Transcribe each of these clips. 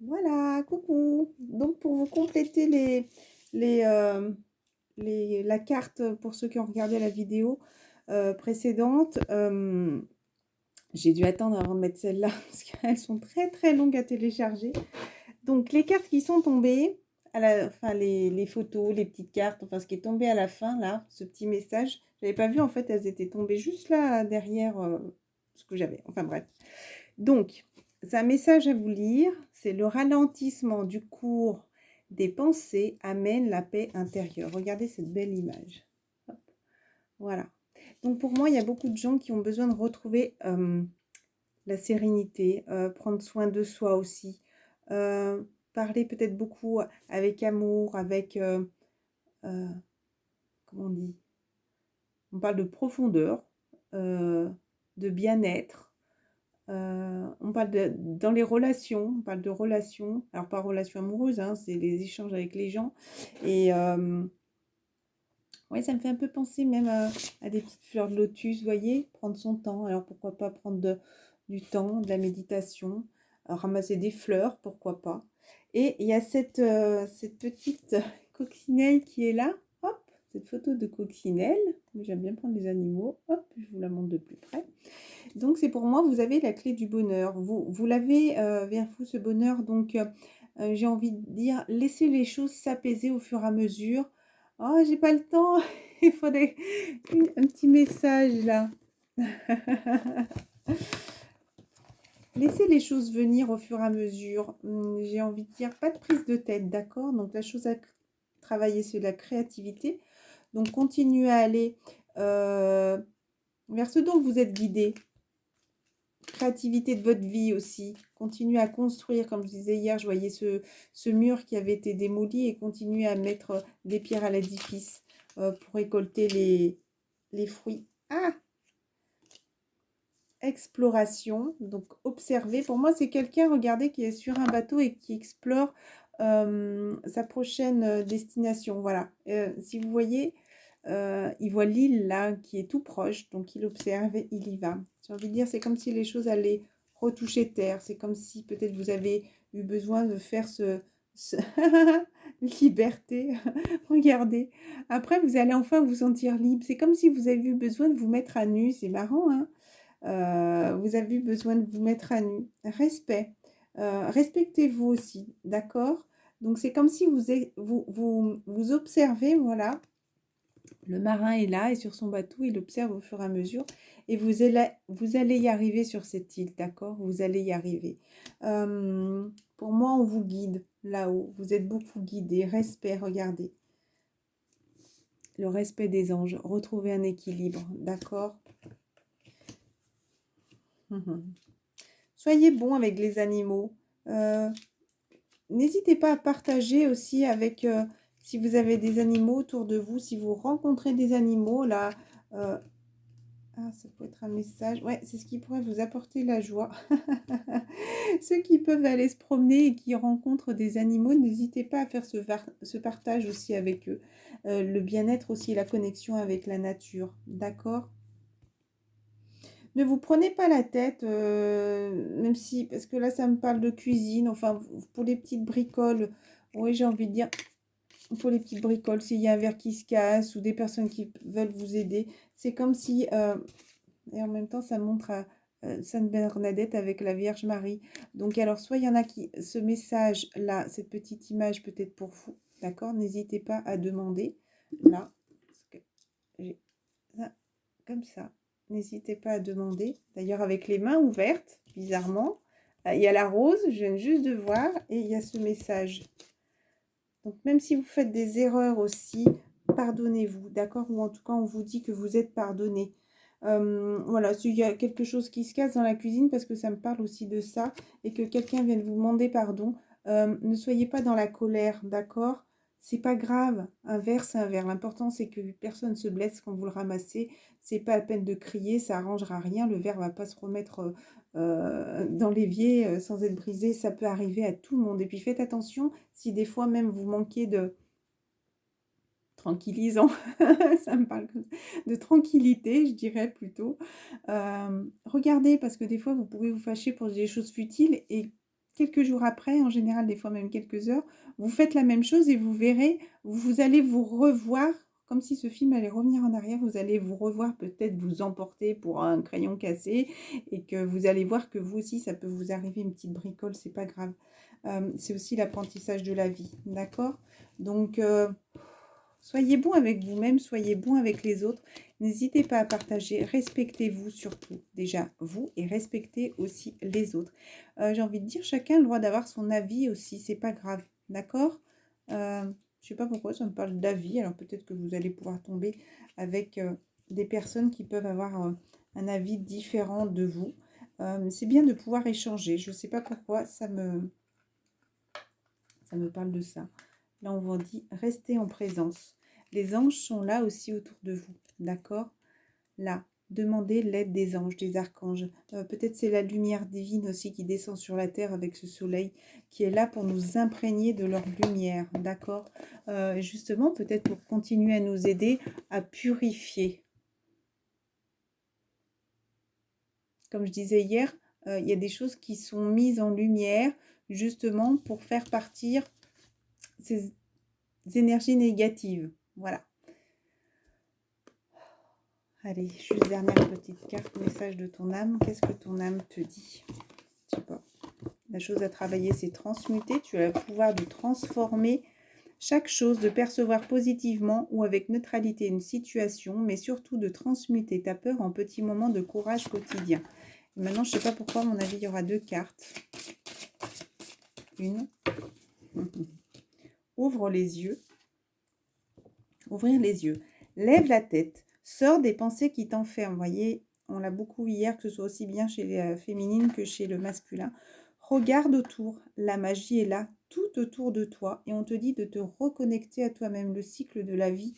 Voilà, coucou. Donc pour vous compléter les, euh, la carte pour ceux qui ont regardé la vidéo précédente, j'ai dû attendre avant de mettre celle-là parce qu'elles sont très très longues à télécharger. Donc les cartes qui sont tombées, enfin les photos, les petites cartes, enfin ce qui est tombé à la fin là, ce petit message, j'avais pas vu en fait, elles étaient tombées juste là derrière ce que j'avais. Enfin bref. Donc, c'est un message à vous lire. C'est le ralentissement du cours des pensées amène la paix intérieure. Regardez cette belle image. Hop, voilà. Donc pour moi, il y a beaucoup de gens qui ont besoin de retrouver la sérénité, prendre soin de soi aussi, parler peut-être beaucoup avec amour, avec, comment on dit, on parle de profondeur, de bien-être. On parle dans les relations, on parle de relations, alors pas relations amoureuses, hein, c'est les échanges avec les gens. Et ouais, ça me fait un peu penser même à des petites fleurs de lotus, vous voyez, prendre son temps. Alors pourquoi pas prendre du temps, de la méditation, ramasser des fleurs, pourquoi pas. Et il y a cette petite coccinelle qui est là, hop, cette photo de coccinelle. J'aime bien prendre les animaux, hop, je vous la montre de plus près. Donc c'est pour moi, vous avez la clé du bonheur. Vous l'avez vers vous, ce bonheur. Donc j'ai envie de dire, laissez les choses s'apaiser au fur et à mesure. Oh, j'ai pas le temps. Il faudrait un petit message là. Laissez les choses venir au fur et à mesure. J'ai envie de dire, pas de prise de tête, d'accord? Donc la chose à travailler, c'est la créativité. Donc continuez à aller vers ce dont vous êtes guidé. Créativité de votre vie aussi. Continuez à construire, comme je disais hier, je voyais ce mur qui avait été démoli et continuez à mettre des pierres à l'édifice pour récolter les fruits. Ah, exploration, donc observer. Pour moi, c'est quelqu'un, regardez, qui est sur un bateau et qui explore sa prochaine destination. Voilà. Si vous voyez, il voit l'île là qui est tout proche, donc il observe, il y va. J'ai envie de dire, c'est comme si les choses allaient retoucher terre. C'est comme si peut-être vous avez eu besoin de faire ce... liberté. Regardez. Après, vous allez enfin vous sentir libre. C'est comme si vous avez eu besoin de vous mettre à nu. C'est marrant, hein? Vous avez eu besoin de vous mettre à nu. Respect. Respectez-vous aussi, d'accord? Donc c'est comme si vous observez, voilà, le marin est là et sur son bateau, il observe au fur et à mesure et vous allez y arriver sur cette île, d'accord? Vous allez y arriver. Pour moi, on vous guide là-haut. Vous êtes beaucoup guidés. Respect, regardez. Le respect des anges. Retrouvez un équilibre, d'accord? Soyez bon avec les animaux. Euh, N'hésitez pas à partager aussi avec, si vous avez des animaux autour de vous, si vous rencontrez des animaux, là, ah, ça peut être un message. Ouais, c'est ce qui pourrait vous apporter la joie. Ceux qui peuvent aller se promener et qui rencontrent des animaux, n'hésitez pas à faire ce partage aussi avec eux. Le bien-être aussi, la connexion avec la nature. D'accord? Ne vous prenez pas la tête, même si, parce que là, ça me parle de cuisine, enfin, pour les petites bricoles, oui, j'ai envie de dire, pour les petites bricoles, s'il y a un verre qui se casse ou des personnes qui veulent vous aider, c'est comme si, et en même temps, ça montre à Sainte Bernadette avec la Vierge Marie. Donc, alors, soit il y en a qui, ce message-là, cette petite image peut-être pour vous, d'accord? N'hésitez pas à demander, là, parce que j'ai ça, comme ça. N'hésitez pas à demander. D'ailleurs, avec les mains ouvertes, bizarrement, il y a la rose, je viens juste de voir, et il y a ce message. Donc, même si vous faites des erreurs aussi, pardonnez-vous, d'accord? Ou en tout cas, on vous dit que vous êtes pardonné. Voilà, s'il y a quelque chose qui se casse dans la cuisine, parce que ça me parle aussi de ça, et que quelqu'un vienne vous demander pardon, ne soyez pas dans la colère, d'accord? C'est pas grave, un verre, c'est un verre. L'important, c'est que personne ne se blesse quand vous le ramassez. C'est pas la peine de crier, ça arrangera rien. Le verre va pas se remettre dans l'évier sans être brisé. Ça peut arriver à tout le monde. Et puis faites attention si des fois même vous manquez de tranquillisant, ça me parle de tranquillité, je dirais plutôt. Regardez, parce que des fois, vous pouvez vous fâcher pour des choses futiles et quelques jours après, en général, des fois même quelques heures, vous faites la même chose et vous verrez, vous allez vous revoir, comme si ce film allait revenir en arrière, vous allez vous revoir, peut-être vous emporter pour un crayon cassé et que vous allez voir que vous aussi, ça peut vous arriver une petite bricole, c'est pas grave. C'est aussi l'apprentissage de la vie, d'accord? Donc, soyez bon avec vous-même, soyez bon avec les autres. N'hésitez pas à partager, respectez-vous surtout, déjà vous, et respectez aussi les autres. J'ai envie de dire, chacun a le droit d'avoir son avis aussi, c'est pas grave, d'accord? Je sais pas pourquoi ça me parle d'avis, alors peut-être que vous allez pouvoir tomber avec des personnes qui peuvent avoir un avis différent de vous. C'est bien de pouvoir échanger, je sais pas pourquoi ça me parle de ça. Là, on vous dit, restez en présence. Les anges sont là aussi autour de vous, d'accord? Là, demandez l'aide des anges, des archanges. Peut-être c'est la lumière divine aussi qui descend sur la terre avec ce soleil qui est là pour nous imprégner de leur lumière, d'accord? Justement, peut-être pour continuer à nous aider à purifier. Comme je disais hier, il y a des choses qui sont mises en lumière justement pour faire partir ces énergies négatives. Voilà. Allez, juste dernière petite carte, message de ton âme. Qu'est-ce que ton âme te dit? Je sais pas. La chose à travailler, c'est transmuter. Tu as le pouvoir de transformer chaque chose, de percevoir positivement ou avec neutralité une situation, mais surtout de transmuter ta peur en petits moments de courage quotidien. Et maintenant, je ne sais pas pourquoi, à mon avis, il y aura 2 cartes. Une. Ouvre les yeux. Ouvrir les yeux. Lève la tête. Sors des pensées qui t'enferment. Vous voyez, on l'a beaucoup hier, que ce soit aussi bien chez les féminines que chez le masculin. Regarde autour. La magie est là, tout autour de toi. Et on te dit de te reconnecter à toi-même. Le cycle de la vie,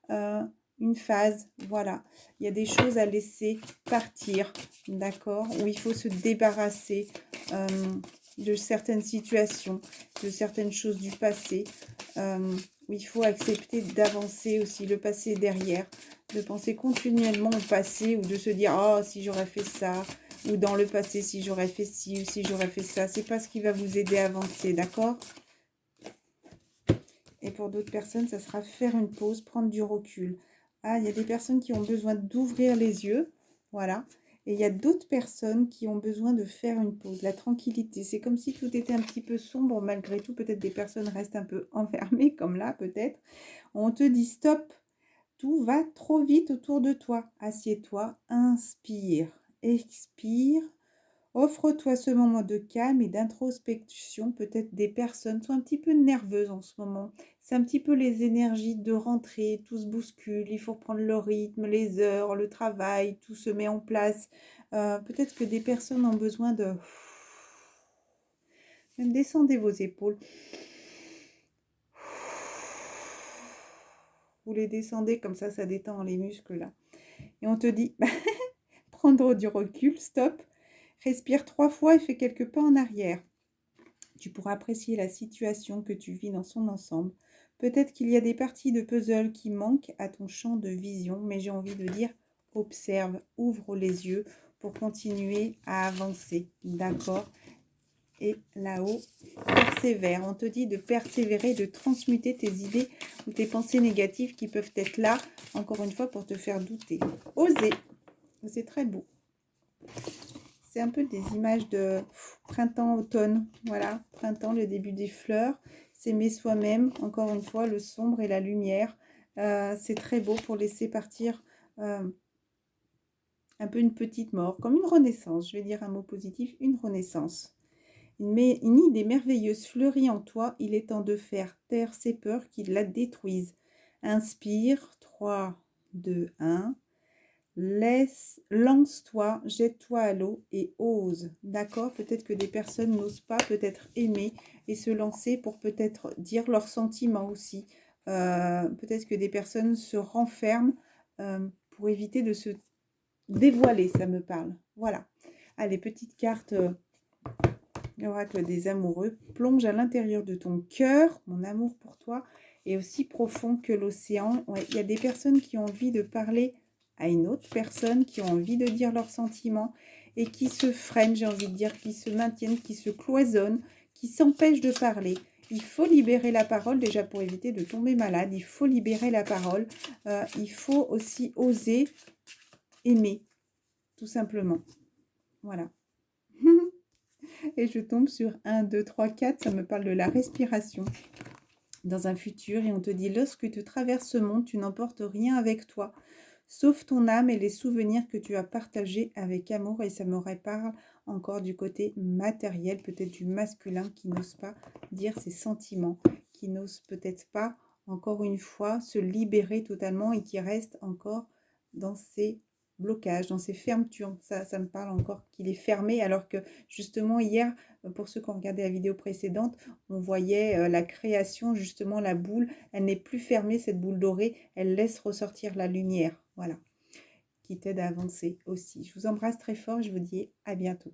une phase, voilà. Il y a des choses à laisser partir, d'accord? Où il faut se débarrasser de certaines situations, de certaines choses du passé. Où il faut accepter d'avancer aussi, le passé derrière, de penser continuellement au passé ou de se dire « Oh, si j'aurais fait ça » ou dans le passé, si j'aurais fait ci ou si j'aurais fait ça. C'est pas ce qui va vous aider à avancer, d'accord? Et pour d'autres personnes, ça sera faire une pause, prendre du recul. Ah, il y a des personnes qui ont besoin d'ouvrir les yeux, voilà. Et il y a d'autres personnes qui ont besoin de faire une pause, la tranquillité. C'est comme si tout était un petit peu sombre, malgré tout. Peut-être des personnes restent un peu enfermées, comme là, peut-être. On te dit stop, tout va trop vite autour de toi. Assieds-toi, inspire, expire. Offre-toi ce moment de calme et d'introspection. Peut-être des personnes sont un petit peu nerveuses en ce moment. C'est un petit peu les énergies de rentrée, tout se bouscule, il faut prendre le rythme, les heures, le travail, tout se met en place. Peut-être que des personnes ont besoin de... Même descendez vos épaules. Vous les descendez comme ça détend les muscles là. Et on te dit, prendre du recul, stop. Respire 3 fois et fais quelques pas en arrière. Tu pourras apprécier la situation que tu vis dans son ensemble. Peut-être qu'il y a des parties de puzzle qui manquent à ton champ de vision, mais j'ai envie de dire, observe, ouvre les yeux pour continuer à avancer. D'accord? Et là-haut, persévère. On te dit de persévérer, de transmuter tes idées ou tes pensées négatives qui peuvent être là, encore une fois, pour te faire douter. Oser. C'est très beau. C'est un peu des images de printemps, automne. Voilà, printemps, le début des fleurs. S'aimer soi-même, encore une fois, le sombre et la lumière. C'est très beau pour laisser partir un peu une petite mort, comme une renaissance. Je vais dire un mot positif, une renaissance. Une idée merveilleuse fleurit en toi. Il est temps de faire taire ces peurs qui la détruisent. Inspire, 3, 2, 1. Lance-toi, jette-toi à l'eau et ose, d'accord? Peut-être que des personnes n'osent pas peut-être aimer et se lancer pour peut-être dire leurs sentiments aussi. Peut-être que des personnes se renferment pour éviter de se dévoiler, ça me parle. Voilà. Allez, petite carte, l'oracle des amoureux. Plonge à l'intérieur de ton cœur, mon amour pour toi est aussi profond que l'océan. Ouais, il y a des personnes qui ont envie de parler à une autre personne, qui ont envie de dire leurs sentiments et qui se freinent, j'ai envie de dire, qui se maintiennent, qui se cloisonnent, qui s'empêchent de parler. Il faut libérer la parole déjà pour éviter de tomber malade. Il faut libérer la parole. Il faut aussi oser aimer, tout simplement. Voilà. Et je tombe sur 1, 2, 3, 4. Ça me parle de la respiration dans un futur. Et on te dit, lorsque tu traverses ce monde, tu n'emportes rien avec toi, sauf ton âme et les souvenirs que tu as partagés avec amour. Et ça me reparle encore du côté matériel, peut-être du masculin qui n'ose pas dire ses sentiments, qui n'ose peut-être pas, encore une fois, se libérer totalement et qui reste encore dans ses blocages, dans ses fermetures. Ça me parle encore qu'il est fermé, alors que justement hier, pour ceux qui ont regardé la vidéo précédente, on voyait la création, justement la boule, elle n'est plus fermée, cette boule dorée, elle laisse ressortir la lumière, voilà, qui t'aide à avancer aussi. Je vous embrasse très fort, je vous dis à bientôt.